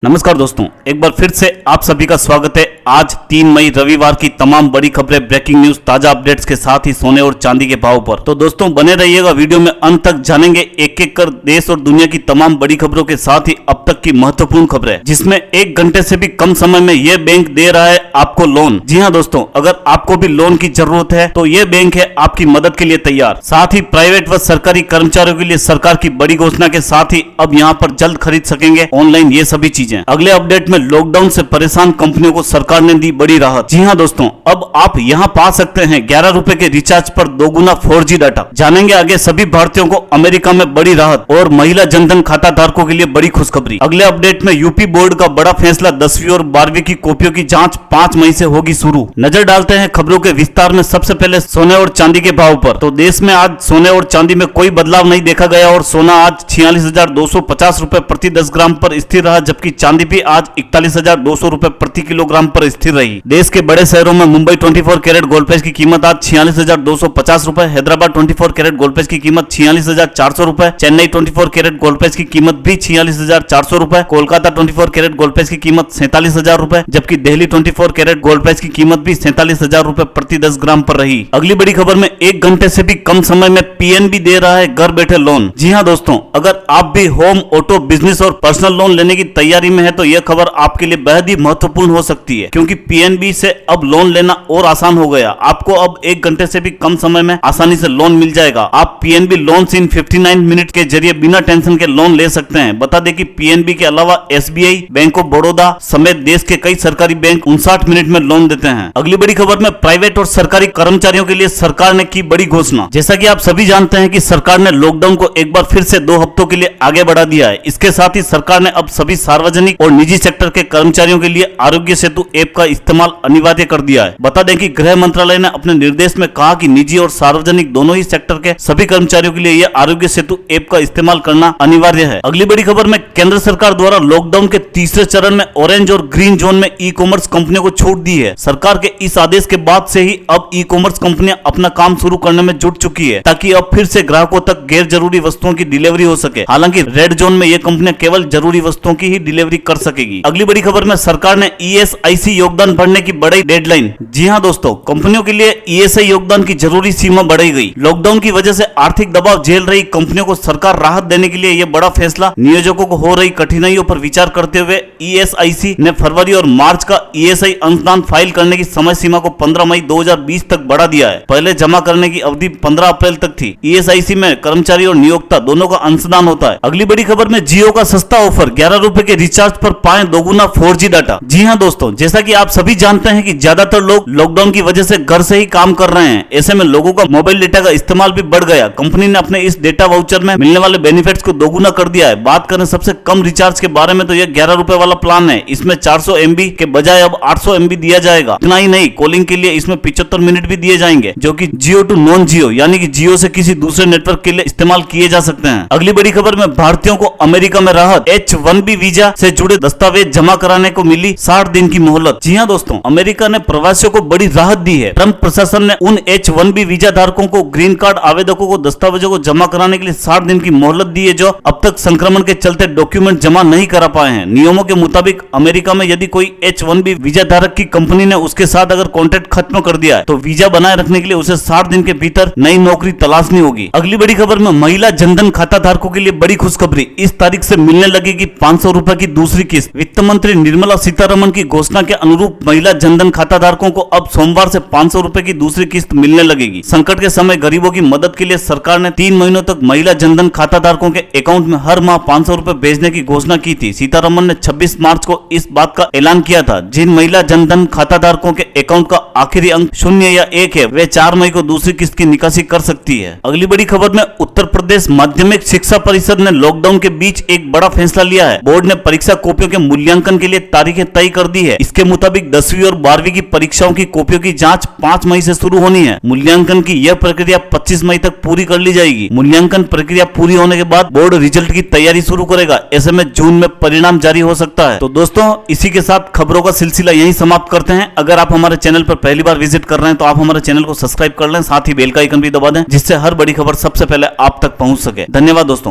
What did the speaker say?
नमस्कार दोस्तों, एक बार फिर से आप सभी का स्वागत है। आज 3 मई रविवार की तमाम बड़ी खबरें, ब्रेकिंग न्यूज, ताजा अपडेट्स के साथ ही सोने और चांदी के भाव पर। तो दोस्तों बने रहिएगा, वीडियो में अंत तक जानेंगे एक एक कर देश और दुनिया की तमाम बड़ी खबरों के साथ ही अब तक की महत्वपूर्ण खबरें, जिसमें 1 घंटे से भी कम समय में ये बैंक दे रहा है आपको लोन। जी हाँ दोस्तों, अगर आपको भी लोन की जरूरत है तो ये बैंक है आपकी मदद के लिए तैयार। साथ ही प्राइवेट व सरकारी कर्मचारियों के लिए सरकार की बड़ी घोषणा के साथ ही अब यहाँ पर जल्द खरीद सकेंगे ऑनलाइन ये सभी चीजें। अगले अपडेट में लॉकडाउन से परेशान कंपनियों को सरकार ने दी बड़ी राहत। जी हाँ दोस्तों, अब आप यहाँ पा सकते हैं 11 रुपए के रिचार्ज पर 2 गुना 4G डाटा। जानेंगे आगे सभी भारतीयों को अमेरिका में बड़ी राहत और महिला जनधन खाता धारकों के लिए बड़ी खुशखबरी। अगले अपडेट में यूपी बोर्ड का बड़ा फैसला, 10वीं और 12वीं की कॉपियों की जांच 5 मई से होगी शुरू। नजर डालते हैं खबरों के विस्तार में। सबसे पहले सोने और चांदी के भाव पर। तो देश में आज सोने और चांदी में कोई बदलाव नहीं देखा गया और सोना आज 46,250 रुपए प्रति 10 ग्राम पर स्थिर रहा, जबकि चांदी भी आज 41,200 रुपए प्रति किलोग्राम पर स्थिर रही। देश के बड़े शहरों में मुंबई 24 कैरेट गोल्ड प्लेट की कीमत आज 46,250 रुपए, हैदराबाद 24 कैरेट गोल्ड प्लेट की कीमत 46,400 रुपए, चेन्नई 24 कैरेट गोल्ड प्लेट की कीमत भी 46,400 रुपए, कोलकाता 24 कैरेट गोल्ड प्लेट की कीमत 47,000 रुपए, जबकि दिल्ली 24 कैरेट गोल्ड प्लेट की कीमत भी 47,000 रुपए प्रति 10 ग्राम पर रही। अगली बड़ी खबर में 1 घंटे से भी कम समय में पीएनबी दे रहा है घर बैठे लोन। जी हाँ दोस्तों, अगर आप भी होम, ऑटो, बिजनेस और पर्सनल लोन लेने की तैयारी में है तो यह खबर आपके लिए बेहद ही महत्वपूर्ण हो सकती है, क्योंकि पीएनबी से अब लोन लेना और आसान हो गया। आपको अब 1 घंटे से भी कम समय में आसानी से लोन मिल जाएगा। आप पीएनबी लोन इन 59 मिनट के जरिए बिना टेंशन के लोन ले सकते हैं। बता दें कि पीएनबी के अलावा एसबीआई, बैंक ऑफ बड़ौदा समेत देश के कई सरकारी बैंक 59 मिनट में लोन देते हैं। अगली बड़ी खबर में प्राइवेट और सरकारी कर्मचारियों के लिए सरकार ने की बड़ी घोषणा। जैसा कि आप सभी जानते हैं कि सरकार ने लॉकडाउन को एक बार फिर से 2 हफ्तों के लिए आगे बढ़ा दिया है। इसके साथ ही सरकार ने अब सभी सार्वजनिक और निजी सेक्टर के कर्मचारियों के लिए आरोग्य सेतु ऐप का इस्तेमाल अनिवार्य कर दिया है। बता दें कि गृह मंत्रालय ने अपने निर्देश में कहा कि निजी और सार्वजनिक दोनों ही सेक्टर के सभी कर्मचारियों के लिए यह आरोग्य सेतु ऐप का इस्तेमाल करना अनिवार्य है। अगली बड़ी खबर में केंद्र सरकार द्वारा लॉकडाउन के तीसरे चरण में ऑरेंज और ग्रीन जोन में ई कॉमर्स कंपनियों को छूट दी है। सरकार के इस आदेश के बाद से ही अब ई कॉमर्स कंपनियां अपना काम शुरू करने में जुट चुकी है, ताकि अब फिर से ग्राहकों तक गैर जरूरी वस्तुओं की डिलीवरी हो सके। हालांकि रेड जोन में ये कंपनियां केवल जरूरी वस्तुओं की ही डिलीवरी कर सकेगी। अगली बड़ी खबर में सरकार ने ईएसआईसी योगदान भरने की बढ़ाई डेडलाइन। जी हां दोस्तों, कंपनियों के लिए ईएसआई योगदान की जरूरी सीमा बढ़ाई गई। लॉकडाउन की वजह से आर्थिक दबाव झेल रही कंपनियों को सरकार राहत देने के लिए यह बड़ा फैसला नियोजकों को हो रही कठिनाइयों पर विचार करते हुए ईएसआईसी ने फरवरी और मार्च का ईएसआई अंशदान फाइल करने की समय सीमा को 15 मई 2020 तक बढ़ा दिया है। पहले जमा करने की अवधि 15 अप्रैल तक थी। ईएसआईसी में कर्मचारी और नियोक्ता दोनों का अंशदान होता है। अगली बड़ी खबर में जियो का सस्ता ऑफर, 11 रुपए के रिचार्ज पर पाएं 2 गुना 4G डाटा। जी हाँ दोस्तों, जैसा कि आप सभी जानते हैं कि ज्यादातर लोग लॉकडाउन की वजह से घर से ही काम कर रहे हैं। ऐसे में लोगों का मोबाइल डेटा का इस्तेमाल भी बढ़ गया। कंपनी ने अपने इस डेटा वाउचर में मिलने वाले बेनिफिट्स को 2 गुना कर दिया है। बात करें सबसे कम रिचार्ज के बारे में तो यह 11 रुपए वाला प्लान है। इसमें 400 MB के बजाय अब 800 MB दिया जाएगा। इतना ही नहीं, कॉलिंग के लिए इसमें 75 मिनट भी दिए जाएंगे, जो कि जियो टू नॉन जियो यानी कि जियो से किसी दूसरे नेटवर्क के लिए इस्तेमाल किए जा सकते हैं। अगली बड़ी खबर में भारतीयों को अमेरिका में राहत, H1B वीजा से जुड़े दस्तावेज जमा कराने को मिली 60 दिन की मोहलत। जी हाँ दोस्तों, अमेरिका ने प्रवासियों को बड़ी राहत दी है। ट्रंप प्रशासन ने उन H1B वीजा धारकों को, ग्रीन कार्ड आवेदकों को दस्तावेजों को जमा कराने के लिए 60 दिन की मोहलत दी है, जो अब तक संक्रमण के चलते डॉक्यूमेंट जमा नहीं करा पाए हैं। नियमों के मुताबिक अमेरिका में यदि कोई H1B वीजा धारक की कंपनी ने उसके साथ अगर कॉन्ट्रैक्ट खत्म कर दिया है तो वीजा बनाए रखने के लिए उसे 60 दिन के भीतर नई नौकरी तलाशनी होगी। अगली बड़ी खबर में महिला जनधन खाता धारकों के लिए बड़ी खुशखबरी, इस तारीख से मिलने लगेगी 500 रुपए की दूसरी किस्त। वित्त मंत्री निर्मला सीतारमण की घोषणा के अनुरूप महिला जनधन खाता धारकों को अब सोमवार से 500 रुपए की दूसरी किस्त मिलने लगेगी। संकट के समय गरीबों की मदद के लिए सरकार ने 3 महीनों तक महिला जनधन खाता धारकों के अकाउंट में हर माह 500 रुपए भेजने की घोषणा की थी। सीतारमण ने 26 मार्च को इस बात का ऐलान किया था। जिन महिला जनधन खाता धारकों के अकाउंट का आखिरी अंक 0 या 1 है, वे 4 मई को दूसरी किस्त की निकासी कर सकती है। अगली बड़ी खबर में उत्तर प्रदेश माध्यमिक शिक्षा परिषद ने लॉकडाउन के बीच एक बड़ा फैसला लिया है। बोर्ड ने परीक्षा कॉपियों के मूल्यांकन के लिए तारीखें तय कर दी है। इसके मुताबिक 10वीं और 12वीं की परीक्षाओं की कॉपियों की जांच 5 मई से शुरू होनी है। मूल्यांकन की यह प्रक्रिया 25 मई तक पूरी कर ली जाएगी। मूल्यांकन प्रक्रिया पूरी होने के बाद बोर्ड रिजल्ट की तैयारी शुरू करेगा। ऐसे में जून में परिणाम जारी हो सकता है। तो दोस्तों, इसी के साथ खबरों का सिलसिला यहीं समाप्त करते हैं। अगर आप हमारे चैनल पर पहली बार विजिट कर रहे हैं तो आप हमारे चैनल को सब्सक्राइब कर लें, साथ ही बेल का आइकन भी दबा दें, जिससे हर बड़ी खबर सबसे पहले आप तक पहुंच सके। धन्यवाद दोस्तों।